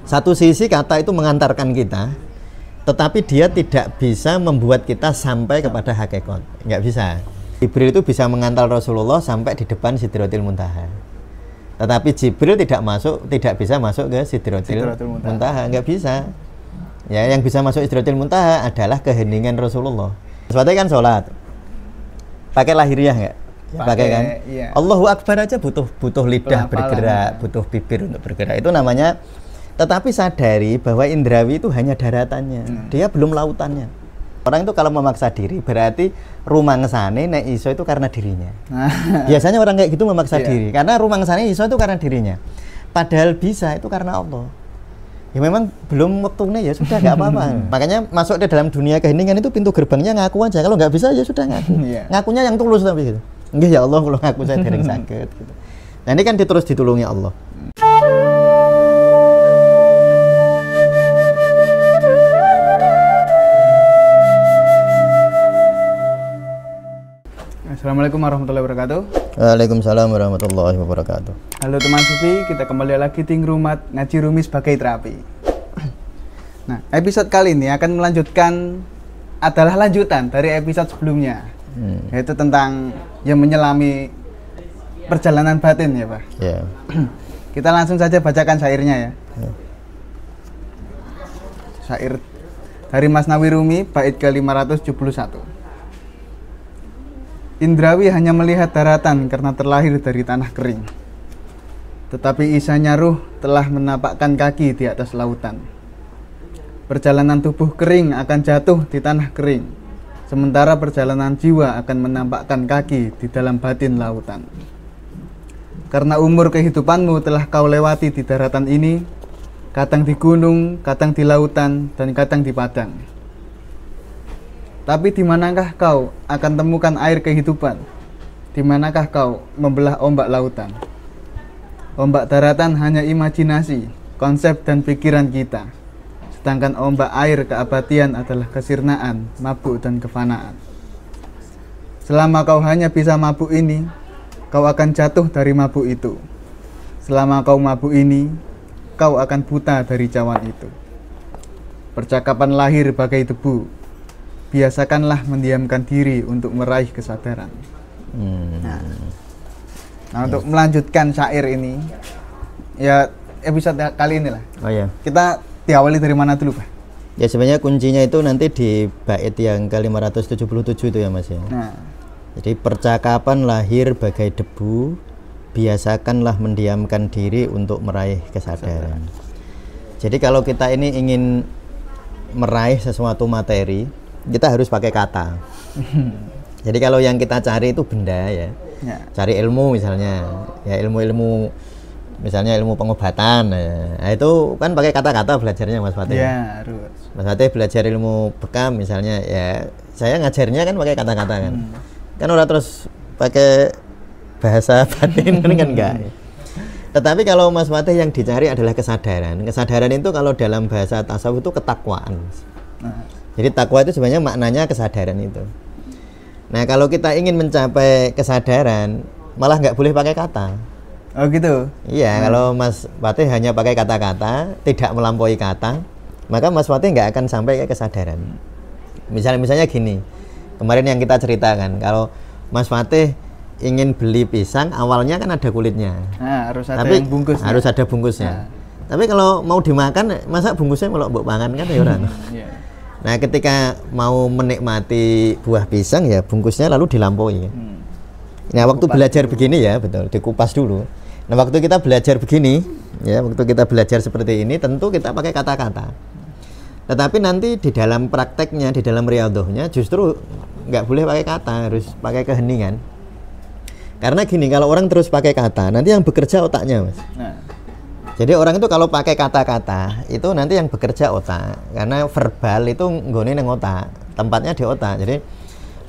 Satu sisi kata itu mengantarkan kita, tetapi dia tidak bisa membuat kita sampai kepada hakikat. Nggak bisa. Jibril itu bisa mengantar Rasulullah sampai di depan Sidratil Muntaha. Tetapi Jibril tidak bisa masuk ke Sidratil Muntaha. Nggak bisa. Ya, yang bisa masuk Sidratil Muntaha adalah keheningan Rasulullah. Sebetulnya kan sholat. Pakai lahiriah nggak? Ya, pakai kan? Iya. Allahu Akbar aja butuh lidah bergerak, butuh bibir untuk bergerak. Itu namanya. Tetapi sadari bahwa indrawi itu hanya daratannya, dia belum lautannya. Orang itu kalau memaksa diri berarti rumangsane nek iso itu karena dirinya. Biasanya orang kayak gitu memaksa diri karena rumangsane iso itu karena dirinya. Padahal bisa itu karena Allah. Ya memang belum waktunya, ya sudah nggak apa-apa. Makanya masuk di dalam dunia keheningan itu pintu gerbangnya ngaku aja. Kalau nggak bisa ya sudah ngaku. Ngakunya yang tulus tapi gitu. Nggih ya Allah, kalau ngaku saya dereng sakit gitu. Nah ini kan terus ditulungi Allah. Assalamualaikum warahmatullahi wabarakatuh. Waalaikumsalam warahmatullahi wabarakatuh. Halo teman sufi, kita kembali lagi di Rumat Ngaji Rumi sebagai terapi. Nah, episode kali ini akan adalah lanjutan dari episode sebelumnya, yaitu tentang yang menyelami perjalanan batin ya Pak. Yeah. Kita langsung saja bacakan syairnya ya. Syair dari Masnawi Rumi bait ke-571. Indrawi hanya melihat daratan karena terlahir dari tanah kering. Tetapi isanya ruh telah menapakkan kaki di atas lautan. Perjalanan tubuh kering akan jatuh di tanah kering, sementara perjalanan jiwa akan menampakkan kaki di dalam batin lautan. Karena umur kehidupanmu telah kau lewati di daratan ini, kadang di gunung, kadang di lautan, dan kadang di padang. Tapi di manakah kau akan temukan air kehidupan? Di manakah kau membelah ombak lautan? Ombak daratan hanya imajinasi, konsep dan pikiran kita. Sedangkan ombak air keabadian adalah kesirnaan, mabuk dan kefanaan. Selama kau hanya bisa mabuk ini, kau akan jatuh dari mabuk itu. Selama kau mabuk ini, kau akan buta dari cawan itu. Percakapan lahir bagai debu. Biasakanlah mendiamkan diri untuk meraih kesadaran. Nah, untuk melanjutkan syair ini, ya episode kali ini lah. Oh ya. Kita diawali dari mana dulu Pak? Ya sebenarnya kuncinya itu nanti di bait yang ke-577 itu ya Mas ya. Nah. Jadi percakapan lahir bagai debu, biasakanlah mendiamkan diri untuk meraih kesadaran. Jadi kalau kita ini ingin meraih sesuatu materi, kita harus pakai kata. Jadi kalau yang kita cari itu benda ya. Cari ilmu misalnya, ya ilmu-ilmu misalnya ilmu pengobatan. Nah, itu kan pakai kata-kata belajarnya Mas Fatih. Ya, harus. Mas Fatih belajar ilmu bekam misalnya, ya saya ngajarnya kan pakai kata-kata kan. Kan orang terus pakai bahasa batin kan enggak. Tetapi kalau Mas Fatih yang dicari adalah kesadaran. Kesadaran itu kalau dalam bahasa tasawuf itu ketakwaan. Jadi takwa itu sebenarnya maknanya kesadaran itu. Nah kalau kita ingin mencapai kesadaran, malah nggak boleh pakai kata. Oh gitu? Iya, kalau Mas Fatih hanya pakai kata-kata, tidak melampaui kata, maka Mas Fatih nggak akan sampai ke kesadaran. Misalnya gini, kemarin yang kita ceritakan, kalau Mas Fatih ingin beli pisang, awalnya kan ada kulitnya. Nah, harus ada yang bungkus. Harus ada bungkusnya. Tapi kalau mau dimakan, masa bungkusnya kalau mbok pangan kan ya orang. Nah ketika mau menikmati buah pisang ya bungkusnya lalu dilampaui. Nah waktu belajar begini ya betul, dikupas dulu. Nah waktu kita belajar begini ya, waktu kita belajar seperti ini tentu kita pakai kata-kata. Tetapi nanti di dalam prakteknya, di dalam riyadhahnya justru nggak boleh pakai kata, harus pakai keheningan. Karena gini, kalau orang terus pakai kata, nanti yang bekerja otaknya Mas. Jadi orang itu kalau pakai kata-kata itu nanti yang bekerja otak, karena verbal itu nggone nang otak, tempatnya di otak. Jadi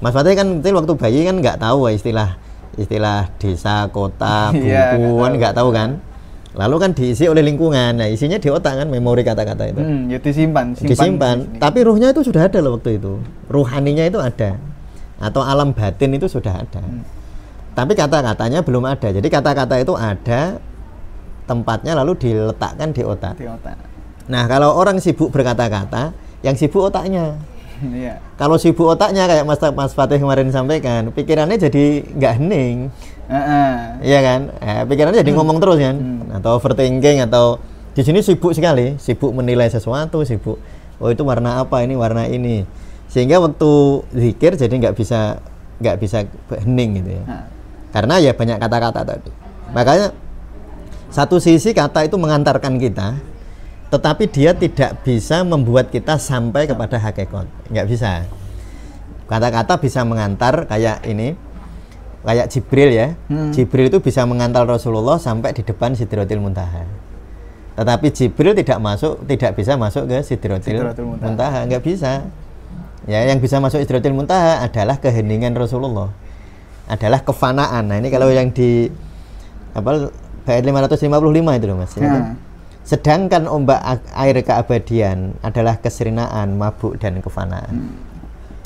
Mas Fatih kan waktu bayi kan nggak tahu istilah desa, kota, buku kan nggak tahu kan. Lalu kan diisi oleh lingkungan, nah isinya di otak kan, memori kata-kata itu. Ya disimpan. Tapi ruhnya itu sudah ada loh waktu itu, ruhaninya itu ada, atau alam batin itu sudah ada. Tapi kata-katanya belum ada. Jadi kata-kata itu ada tempatnya lalu diletakkan di otak. Nah, kalau orang sibuk berkata-kata, yang sibuk otaknya. Iya. Kalau sibuk otaknya kayak Mas Fatih kemarin sampaikan, pikirannya jadi nggak hening. Iya kan? Pikirannya jadi ngomong terus kan, atau overthinking, atau di sini sibuk sekali, sibuk menilai sesuatu, sibuk. Oh itu warna apa, ini warna ini, sehingga waktu zikir jadi nggak bisa hening gitu ya. Karena ya banyak kata-kata tadi. Makanya satu sisi kata itu mengantarkan kita, tetapi dia tidak bisa membuat kita sampai kepada hakikat, nggak bisa. Kata-kata bisa mengantar kayak ini, kayak Jibril ya. Jibril itu bisa mengantar Rasulullah sampai di depan Sidratil Muntaha. Tetapi Jibril tidak bisa masuk ke Sidratil Muntaha, nggak bisa. Ya, yang bisa masuk Sidratil Muntaha adalah keheningan Rasulullah, adalah kefanaan. Nah ini kalau yang di bait 555 itu loh Mas. Ya. Sedangkan ombak air keabadian adalah kesirnaan, mabuk dan kefanaan.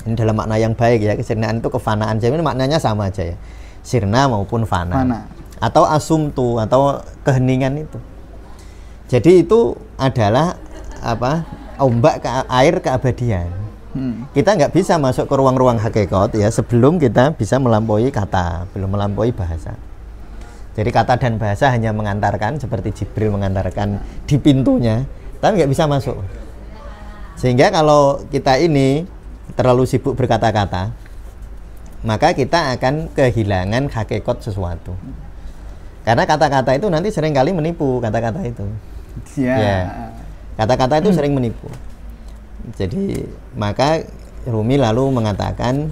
Ini dalam makna yang baik ya, kesirnaan itu kefanaan. Jadi maknanya sama aja ya, sirna maupun fana. Atau asumtu atau keheningan itu. Jadi itu adalah ombak air keabadian. Kita nggak bisa masuk ke ruang-ruang hakikat ya sebelum kita bisa melampaui kata, belum melampaui bahasa. Jadi kata dan bahasa hanya mengantarkan seperti Jibril mengantarkan di pintunya, tapi nggak bisa masuk. Sehingga kalau kita ini terlalu sibuk berkata-kata, maka kita akan kehilangan hakikat sesuatu. Karena kata-kata itu nanti seringkali menipu, kata-kata itu. Ya. Kata-kata itu sering menipu. Jadi maka Rumi lalu mengatakan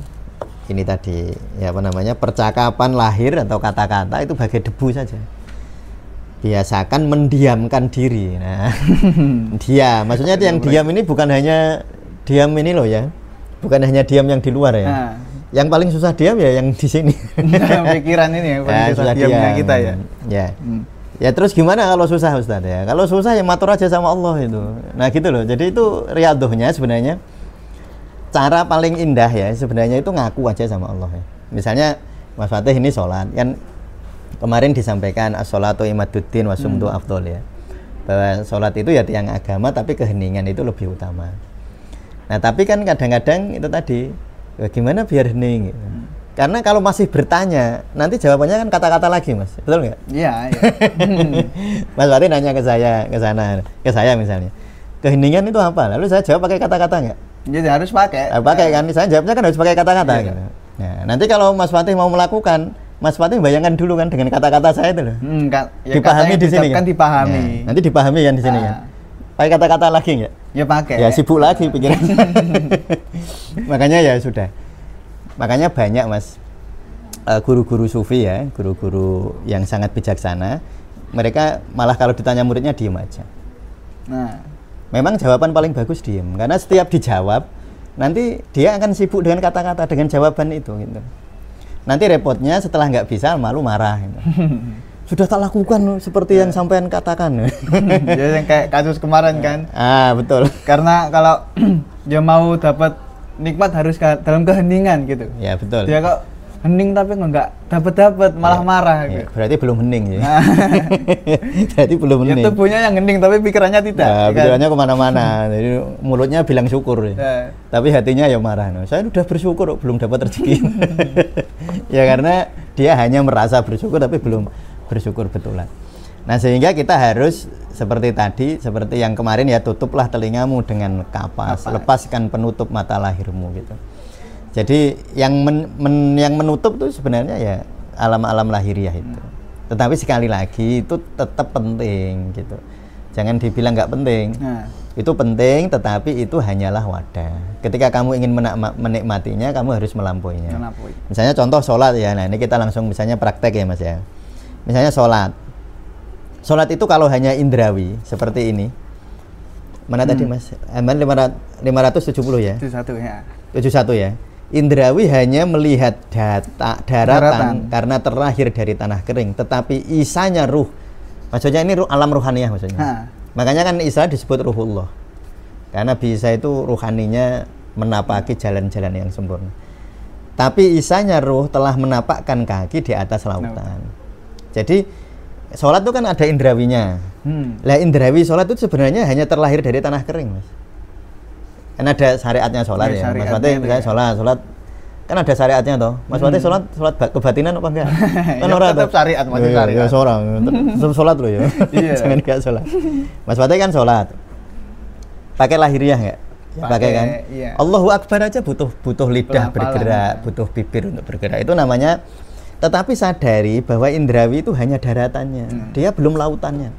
ini tadi ya percakapan lahir atau kata-kata itu bagai debu saja. Biasakan mendiamkan diri. Nah, diam. Maksudnya yang diam ini bukan hanya diam ini loh ya. Bukan hanya diam yang di luar ya. Yang paling susah diam ya yang di sini. Pikiran ini ya paling susah diamnya kita ya. Ya. Ya terus gimana kalau susah Ustaz ya? Kalau susah ya matur aja sama Allah itu. Nah gitu loh. Jadi itu riadohnya sebenarnya cara paling indah ya sebenarnya itu ngaku aja sama Allah ya. Misalnya Mas Fatih ini sholat kan kemarin disampaikan as-sholatu imaduddin wa sumtu afdol ya. Bahwa sholat itu ya tiang agama tapi keheningan itu lebih utama. Nah tapi kan kadang-kadang itu tadi bagaimana biar hening gitu. Karena kalau masih bertanya, nanti jawabannya kan kata-kata lagi, Mas. Betul nggak? Iya. Mas Fatih nanya ke saya misalnya. Keheningan itu apa? Lalu saya jawab pakai kata-kata nggak? Jadi harus pakai. Pakai kan? Saya jawabnya kan harus pakai kata-kata. Iya. Gitu. Nah, nanti kalau Mas Fatih mau melakukan, Mas Fatih bayangkan dulu kan dengan kata-kata saya itu loh. Ya dipahami di sini kan? Dipahami. Nah, nanti dipahami kan di sini kan? Pakai kata-kata lagi nggak? Ya pakai. Ya sibuk lagi pikiran. Makanya ya sudah. Makanya banyak Mas guru-guru sufi ya, guru-guru yang sangat bijaksana, mereka malah kalau ditanya muridnya diem aja. Nah, memang jawaban paling bagus diem, karena setiap dijawab nanti dia akan sibuk dengan kata-kata, dengan jawaban itu gitu. Nanti repotnya setelah nggak bisa malu marah gitu. Sudah tak lakukan seperti yang sampean katakan. Ya yang kayak kasus kemarin kan. Betul. Karena kalau dia mau dapat nikmat harus dalam keheningan gitu. Ya betul. Dia kok hening tapi nggak dapat malah marah. Ya, gitu. Berarti belum hening ya. Berarti belum hening. Ya tubuhnya yang hening tapi pikirannya tidak. Ya, pikirannya kemana-mana. Jadi mulutnya bilang syukur. Ya. Tapi hatinya ya marah. Saya sudah bersyukur belum dapat rezeki. Ya karena dia hanya merasa bersyukur tapi belum bersyukur betulan. Nah sehingga kita harus seperti tadi, seperti yang kemarin ya, tutuplah telingamu dengan kapas, lepaskan penutup mata lahirmu gitu. Jadi yang menutup itu sebenarnya ya alam-alam lahiriah itu. Tetapi sekali lagi itu tetap penting gitu. Jangan dibilang nggak penting. Itu penting, tetapi itu hanyalah wadah. Ketika kamu ingin menikmatinya, kamu harus melampauinya. Misalnya contoh sholat ya. Nah ini kita langsung misalnya praktek ya Mas ya. Misalnya sholat itu kalau hanya indrawi seperti ini, mana tadi Mas? 570 ya? 71 ya. 71 ya. Indrawi hanya melihat daratan karena terlahir dari tanah kering, tetapi isanya ruh. Maksudnya ini alam ruhaniyah maksudnya. Makanya kan Isa disebut ruhullah. Karena bisa itu ruhaninya menapaki jalan-jalan yang sempurna. Tapi isanya ruh telah menapakkan kaki di atas lautan. Jadi Sholat itu kan ada indrawinya. Lah indrawi sholat itu sebenarnya hanya terlahir dari tanah kering, Mas. Kan ada syariatnya sholat ya. Mas Fatih misalnya sholat kan ada syariatnya toh. Mas Fatih sholat kebatinan apa enggak? Kan orang tetap syariat, masih syariat. Ya seorang tetap sholat loh ya. Jangan enggak sholat. Mas Fatih kan sholat. Pakai lahiriah enggak? Ya, pakai kan. Iya. Allahu Akbar aja butuh lidah bergerak, butuh bibir untuk bergerak. Itu namanya. Tetapi sadari bahwa indrawi itu hanya daratannya, dia belum lautannya.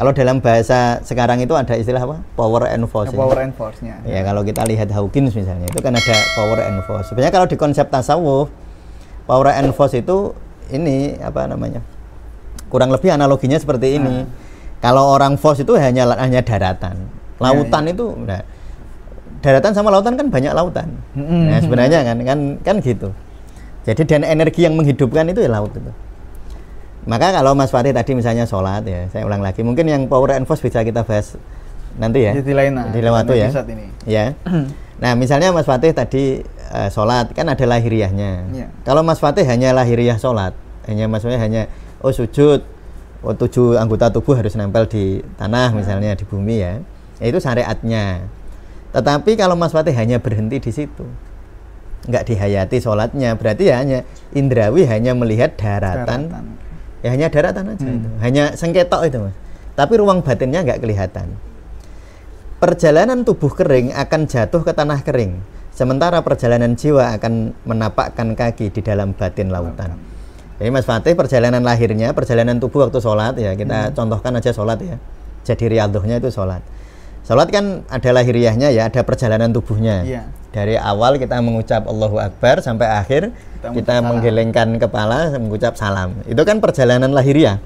Kalau dalam bahasa sekarang itu ada istilah apa? Power and force. Power and force-nya. Ya, kalau kita lihat Hawkins misalnya, itu kan ada power and force. Sebenarnya kalau di konsep tasawuf, power and force itu ini apa namanya? Kurang lebih analoginya seperti ini. Kalau orang force itu hanya daratan. Lautan itu nah, daratan sama lautan kan banyak lautan. Nah, sebenarnya kan gitu. Jadi dan energi yang menghidupkan itu ya laut itu. Maka kalau Mas Fatih tadi misalnya sholat ya, saya ulang lagi, mungkin yang power and force bisa kita bahas nanti ya. Di lain waktu ya. Ya. Nah misalnya Mas Fatih tadi sholat kan ada lahiriahnya. Yeah. Kalau Mas Fatih hanya lahiriah sholat, maksudnya hanya sujud, 7 anggota tubuh harus nempel di tanah misalnya di bumi ya, itu syariatnya. Tetapi kalau Mas Fatih hanya berhenti di situ, nggak dihayati sholatnya, berarti ya hanya indrawi hanya melihat daratan. Ya hanya daratan aja itu, hanya sengketok itu Mas. Tapi ruang batinnya nggak kelihatan. Perjalanan tubuh kering akan jatuh ke tanah kering, sementara perjalanan jiwa akan menapakkan kaki di dalam batin lautan. Jadi Mas Fatih perjalanan lahirnya, perjalanan tubuh waktu sholat ya, kita contohkan aja sholat ya. Jadi riyadhahnya itu sholat. Sholat kan ada lahiriahnya ya, ada perjalanan tubuhnya. Yeah. Dari awal kita mengucap Allahu Akbar sampai akhir kita menggelengkan kepala mengucap salam. Itu kan perjalanan lahiriah.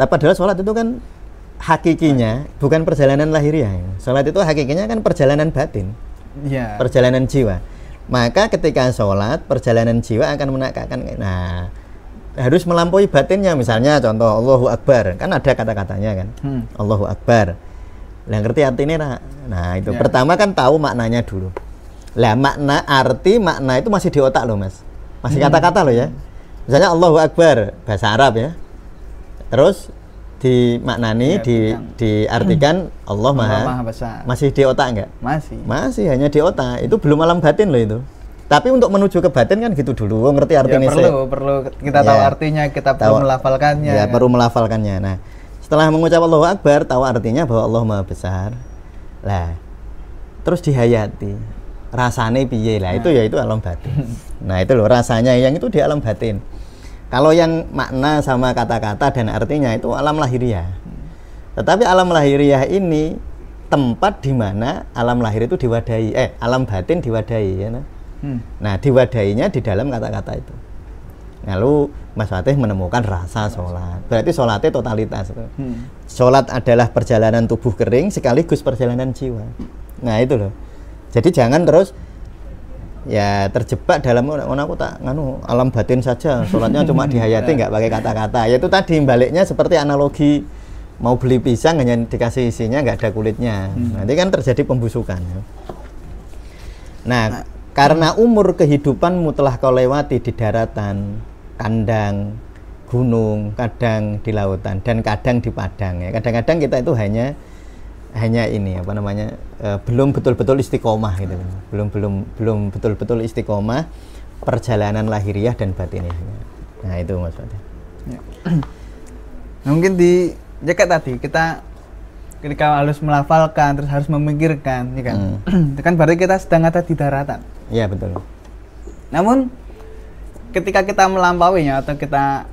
Tapi padahal sholat itu kan hakikinya bukan perjalanan lahiriah. Sholat itu hakikinya kan perjalanan batin, perjalanan jiwa. Maka ketika sholat perjalanan jiwa akan menakakkan. Nah harus melampaui batinnya. Misalnya contoh Allahu Akbar kan ada kata-katanya kan. Allahu Akbar. Lah ngerti artinya nah itu pertama kan tahu maknanya dulu. Lah makna itu masih di otak loh Mas, masih kata-kata loh ya. Misalnya Allahu Akbar bahasa Arab ya, terus dimaknani diartikan Allah Maha Besar. Masih di otak enggak? Masih hanya di otak. Itu belum alam batin loh itu. Tapi untuk menuju ke batin kan gitu dulu, ngerti artinya. Perlu kita tahu artinya, kita perlu melafalkannya. Ya perlu melafalkannya. Nah setelah mengucap Allahu Akbar, tahu artinya bahwa Allah Maha Besar. Lah, terus dihayati. Rasane piye lah, itu ya itu alam batin. Nah, itu loh rasanya yang itu di alam batin. Kalau yang makna sama kata-kata dan artinya itu alam lahiriah. Tetapi alam lahiriah ini tempat di mana alam lahir itu diwadahi, alam batin diwadahi ya. Nah, diwadahinya di dalam kata-kata itu. Lalu Mas Fatih menemukan rasa sholat. Berarti sholatnya totalitas. Sholat adalah perjalanan tubuh kering sekaligus perjalanan jiwa. Nah itu loh. Jadi jangan terus ya terjebak dalam aku tak alam batin saja. Sholatnya cuma dihayati nggak pakai kata-kata. Yaitu tadi baliknya seperti analogi mau beli pisang hanya dikasih isinya nggak ada kulitnya. Nanti kan terjadi pembusukan. Nah karena umur kehidupanmu telah kau lewati di daratan, kandang, gunung, kadang di lautan, dan kadang di padang ya. Kadang-kadang kita itu hanya ini apa namanya belum betul-betul istiqomah gitu. Belum betul-betul istiqomah perjalanan lahiriah dan batiniah. Nah itu Mas Fatih. Ya. Mungkin ya kayak tadi kita ketika harus melafalkan terus harus memikirkan ya kan. Itu kan berarti kita sedang ada di daratan. Iya betul. Namun ketika kita melampauinya atau kita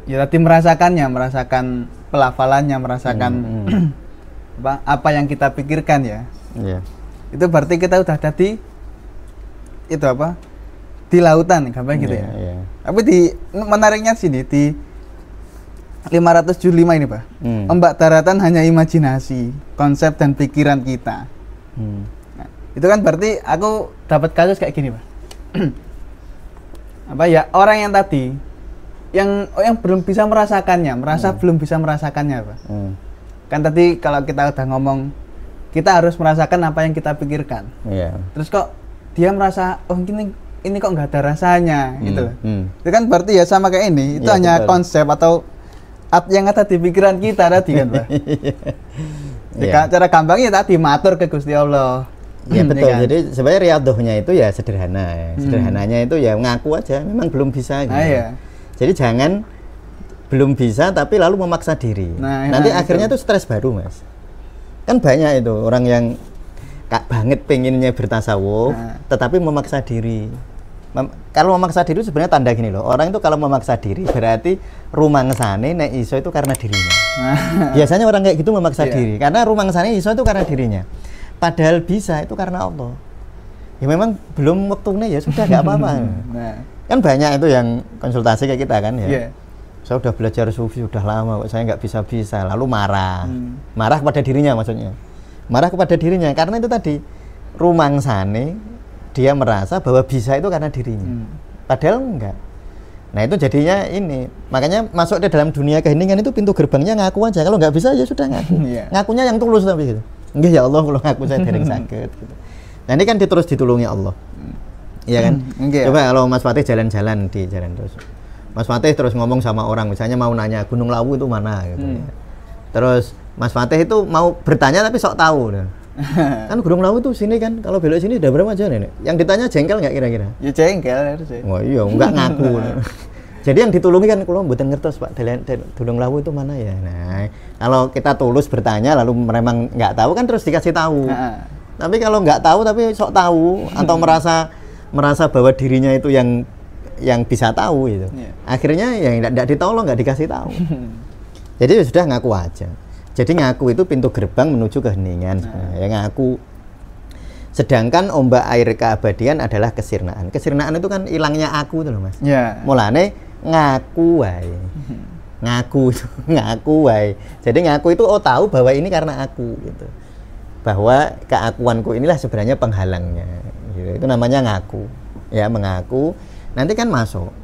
ya tadi merasakan pelafalannya, merasakan apa yang kita pikirkan ya. Iya. Itu berarti kita udah jadi itu apa? Di lautan gampang gitu ya. Iya. Tapi menariknya sini di 575 ini Pak. Ombak daratan hanya imajinasi, konsep dan pikiran kita. Nah, itu kan berarti aku dapat kasus kayak gini Pak. Apa ya orang yang tadi yang belum bisa merasakannya, belum bisa merasakannya Pak. Kan tadi kalau kita udah ngomong kita harus merasakan apa yang kita pikirkan. Terus kok dia merasa oh ini ini kok nggak ada rasanya gitu. Itu kan berarti ya sama kayak ini, itu Ya, hanya betul. konsep atau yang ada di pikiran kita tadi kan Pak. Iya. Cara gampangnya tadi matur ke Gusti Allah. Ya betul. kan? Jadi sebenarnya riyadhahnya itu ya sederhana ya. Sederhananya itu ya ngaku aja memang belum bisa gitu. Ah, iya. Jadi jangan belum bisa tapi lalu memaksa diri. Nanti akhirnya itu stres baru, Mas. Kan banyak itu orang yang banget pengennya bertasawuf tetapi memaksa diri. Kalau memaksa diri sebenarnya tanda gini loh. Orang itu kalau memaksa diri berarti rumangsane nek iso itu karena dirinya. Biasanya orang kayak gitu memaksa diri karena rumangsane iso itu karena dirinya. Padahal bisa itu karena Allah. Ya memang belum waktunya ya sudah nggak apa-apa. Kan banyak itu yang konsultasi kayak kita kan ya. Saya udah belajar sufi sudah lama kok saya nggak bisa lalu marah. Marah kepada dirinya maksudnya. Marah kepada dirinya karena itu tadi rumangsane dia merasa bahwa bisa itu karena dirinya. Padahal enggak. Nah itu jadinya ini. Makanya masuk di dalam dunia keheningan itu pintu gerbangnya ngaku aja. Kalau nggak bisa ya sudah ngaku. Ngakunya yang tulus tapi gitu. Enggak ya Allah kalau ngaku saya dereng sakit gitu. Nah ini kan terus ditulungi Allah. Iya kan? Coba kalau Mas Fatih jalan-jalan di jalan terus. Mas Fatih terus ngomong sama orang misalnya mau nanya Gunung Lawu itu mana gitu. Terus Mas Fatih itu mau bertanya tapi sok tahu. Kan Gunung Lawu itu sini kan, kalau belok sini udah berapa aja nih? Yang ditanya jengkel nggak kira-kira? Ya jengkel harusnya. Wah iya, nggak ngaku. Jadi yang ditulungi kan kalau mboten ngertos Pak, Gunung Lawu itu mana ya? Nah, kalau kita tulus bertanya lalu memang nggak tahu kan terus dikasih tahu. Tapi kalau nggak tahu tapi sok tahu atau merasa bahwa dirinya itu yang bisa tahu itu. Akhirnya yang tidak ditolong, nggak dikasih tahu. Jadi ya sudah ngaku aja. Jadi ngaku itu pintu gerbang menuju keheningan. Ya ngaku. Sedangkan ombak air keabadian adalah kesirnaan. Kesirnaan itu kan hilangnya aku tuh loh Mas. Mulane ngaku wae. Ngaku wae. Jadi ngaku itu tahu bahwa ini karena aku gitu. Bahwa keakuanku inilah sebenarnya penghalangnya. Gitu. Itu namanya ngaku. Ya mengaku. Nanti kan masuk.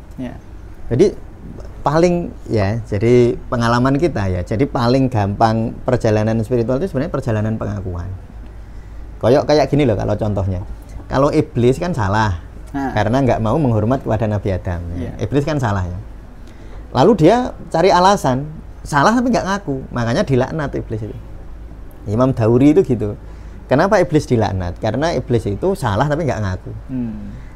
Jadi paling ya, jadi pengalaman kita ya. Jadi paling gampang perjalanan spiritual itu sebenarnya perjalanan pengakuan. Kayak gini loh kalau contohnya. Kalau iblis kan salah karena nggak mau menghormat kepada Nabi Adam. Iblis kan salah ya. Lalu dia cari alasan salah tapi nggak ngaku, makanya dilaknat iblis itu. Imam Dauri itu gitu. Kenapa iblis dilaknat? Karena iblis itu salah tapi nggak ngaku.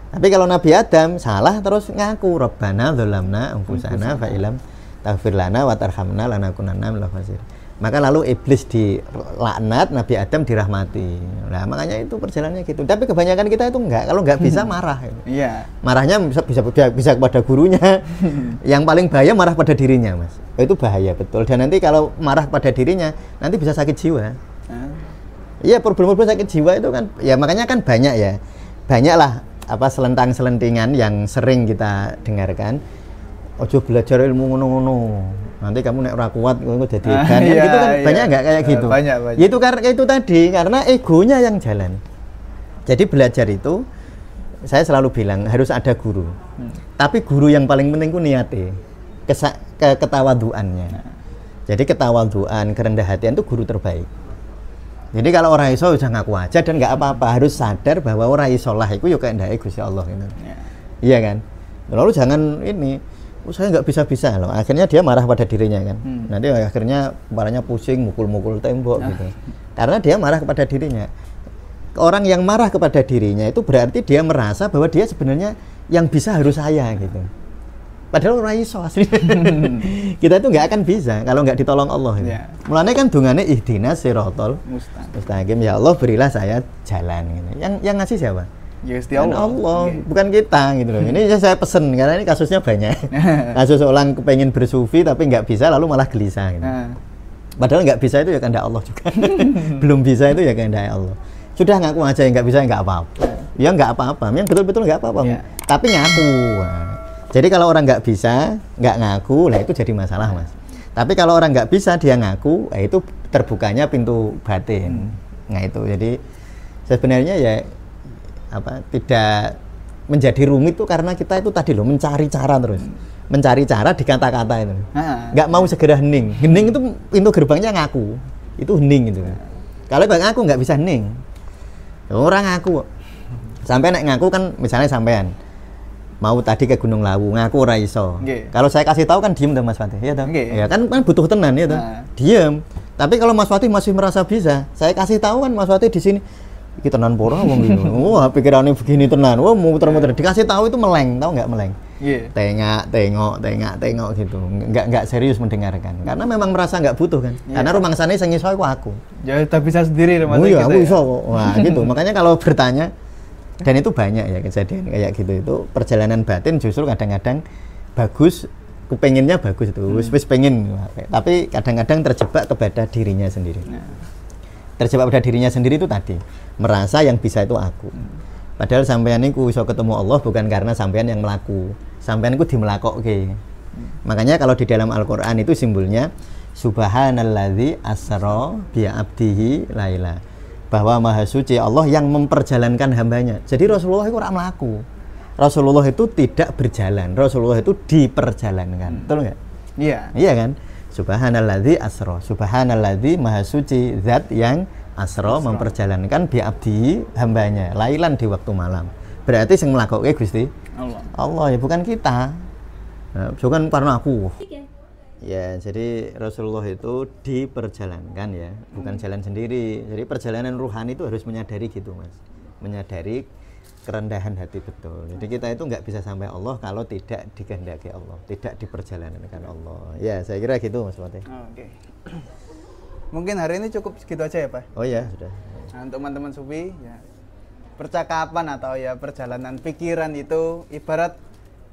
Tapi kalau Nabi Adam salah terus ngaku, Rabbana dzalamna anfusana fa illam taghfir lana wa tarhamna lanakunanna minal khasirin. Maka lalu iblis dilaknat, Nabi Adam dirahmati. Nah, makanya itu perjalanannya gitu. Tapi kebanyakan kita itu enggak, kalau enggak bisa marah. Marahnya bisa kepada gurunya. Yang paling bahaya marah pada dirinya, Mas. Itu bahaya betul. Dan nanti kalau marah pada dirinya, nanti bisa sakit jiwa. Iya, problem-problem sakit jiwa itu kan ya makanya kan banyak ya. Banyaklah selentang-selentingan yang sering kita dengarkan. Ojo belajar ilmu ngono-ngono. Nanti kamu nek ora kuat ngono dadi edan. Gitu kan banyak enggak kayak gitu. Banyak. Ya itu karena itu tadi karena egonya yang jalan. Jadi belajar itu saya selalu bilang harus ada guru. Tapi guru yang paling penting ku niate. Ketawaduannya. Jadi ketawaduan, kerendah hatian itu guru terbaik. Jadi kalau orang iso udah ngaku aja dan nggak apa-apa, harus sadar bahwa orang iso lah itu ya kehendake Gusti Allah gitu. Iya kan? Lalu jangan ini saya nggak bisa loh. Akhirnya dia marah pada dirinya kan. Nanti akhirnya kepalanya pusing, mukul-mukul tembok gitu. Karena dia marah kepada dirinya. Orang yang marah kepada dirinya itu berarti dia merasa bahwa dia sebenarnya yang bisa harus saya gitu. Padahal orang iso asli. Kita itu nggak akan bisa kalau nggak ditolong Allah. Gitu. Mulanya kan dungane ihdinas siratal mustaqim. Ya Allah berilah saya jalan. Gitu. Yang ngasih siapa? Ya Allah, bukan kita gitu loh. Ini saya pesen karena ini kasusnya banyak. Kasus orang kepengen bersufi tapi nggak bisa lalu malah gelisah. Gitu. Padahal nggak bisa itu ya kehendak Allah juga. Belum bisa itu ya kehendak Allah. Sudah ngaku aja yang nggak bisa nggak apa-apa. Ya nggak apa-apa. Yang betul-betul nggak apa-apa. Tapi ngaku. Nah, jadi kalau orang nggak bisa nggak ngaku, lah itu jadi masalah Mas. Tapi kalau orang nggak bisa dia ngaku, itu terbukanya pintu batin. Nah itu jadi sebenarnya ya tidak menjadi rumit tuh karena kita itu tadi loh mencari cara terus mencari cara di kata-kata itu nggak mau segera hening itu pintu gerbangnya ngaku itu hening gitu kalau bang aku nggak bisa hening orang ngaku sampai nek ngaku kan misalnya sampean mau tadi ke Gunung Lawu ngaku ora iso. Nggih. Kalau saya kasih tahu kan diem tuh Mas Fatih, ya toh? Nggih. Ya kan butuh tenan ya toh. Nah. Diem. Tapi kalau Mas Fatih masih merasa bisa, saya kasih tahu kan Mas Fatih di sini iki tenan pora wong iki. Wah, pikirannya begini tenan. Wah, muter-muter. Dikasih tahu itu meleng, tahu nggak meleng? Iya. Tengok gitu. Nggak serius mendengarkan. Karena memang merasa nggak butuh kan. Iya. Karena rumangsane sing iso iku aku. Ya udah bisa sendiri rumah Oh iya, aku kita. iso kok. Wah, gitu. Makanya kalau bertanya, dan itu banyak ya kejadian kayak gitu itu perjalanan batin justru kadang-kadang bagus, kepenginnya bagus itu, wis pengen, tapi kadang-kadang terjebak kepada dirinya sendiri. Terjebak pada dirinya sendiri itu tadi merasa yang bisa itu aku. Padahal sampean iku iso ketemu Allah bukan karena sampean yang melaku, sampean iku dimelakokke. Makanya kalau di dalam Al-Qur'an itu simbolnya subhanalladzi asra bi abdihi laila, bahwa maha suci Allah yang memperjalankan hambanya. Jadi Rasulullah itu ora melaku, Rasulullah itu tidak berjalan, Rasulullah itu diperjalankan. Betul nggak? Iya. Iya kan? Subhanalladzi asra, subhanalladzi maha suci zat yang asra memperjalankan bi abdi hambanya lailan di waktu malam. Berarti sing melakuke Gusti Allah ya, bukan kita. Nah, bukan karena aku. Ya, jadi Rasulullah itu diperjalankan ya, bukan jalan sendiri. Jadi perjalanan ruhani itu harus menyadari gitu Mas, menyadari kerendahan hati betul. Jadi kita itu nggak bisa sampai Allah kalau tidak dikehendaki Allah, tidak diperjalankan Allah. Ya, saya kira gitu Mas Fatih. Oke. Mungkin hari ini cukup segitu aja ya Pak. Oh ya, sudah. Nah, untuk teman-teman sufi ya, percakapan atau ya perjalanan pikiran itu ibarat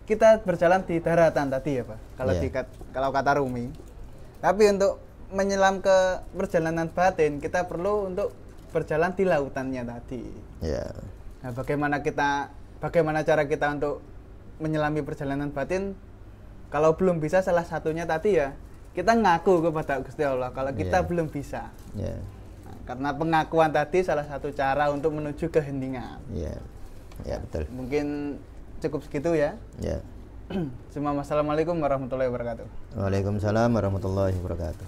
kita berjalan di daratan tadi ya Pak, kalau kalau kata Rumi. Tapi untuk menyelam ke perjalanan batin kita perlu untuk berjalan di lautannya tadi. Nah, bagaimana cara kita untuk menyelami perjalanan batin? Kalau belum bisa, salah satunya tadi ya kita ngaku kepada Gusti Allah kalau kita belum bisa. Nah, karena pengakuan tadi salah satu cara untuk menuju keheningan. Ya betul. Mungkin cukup segitu ya. Assalamualaikum warahmatullahi wabarakatuh. Waalaikumsalam warahmatullahi wabarakatuh.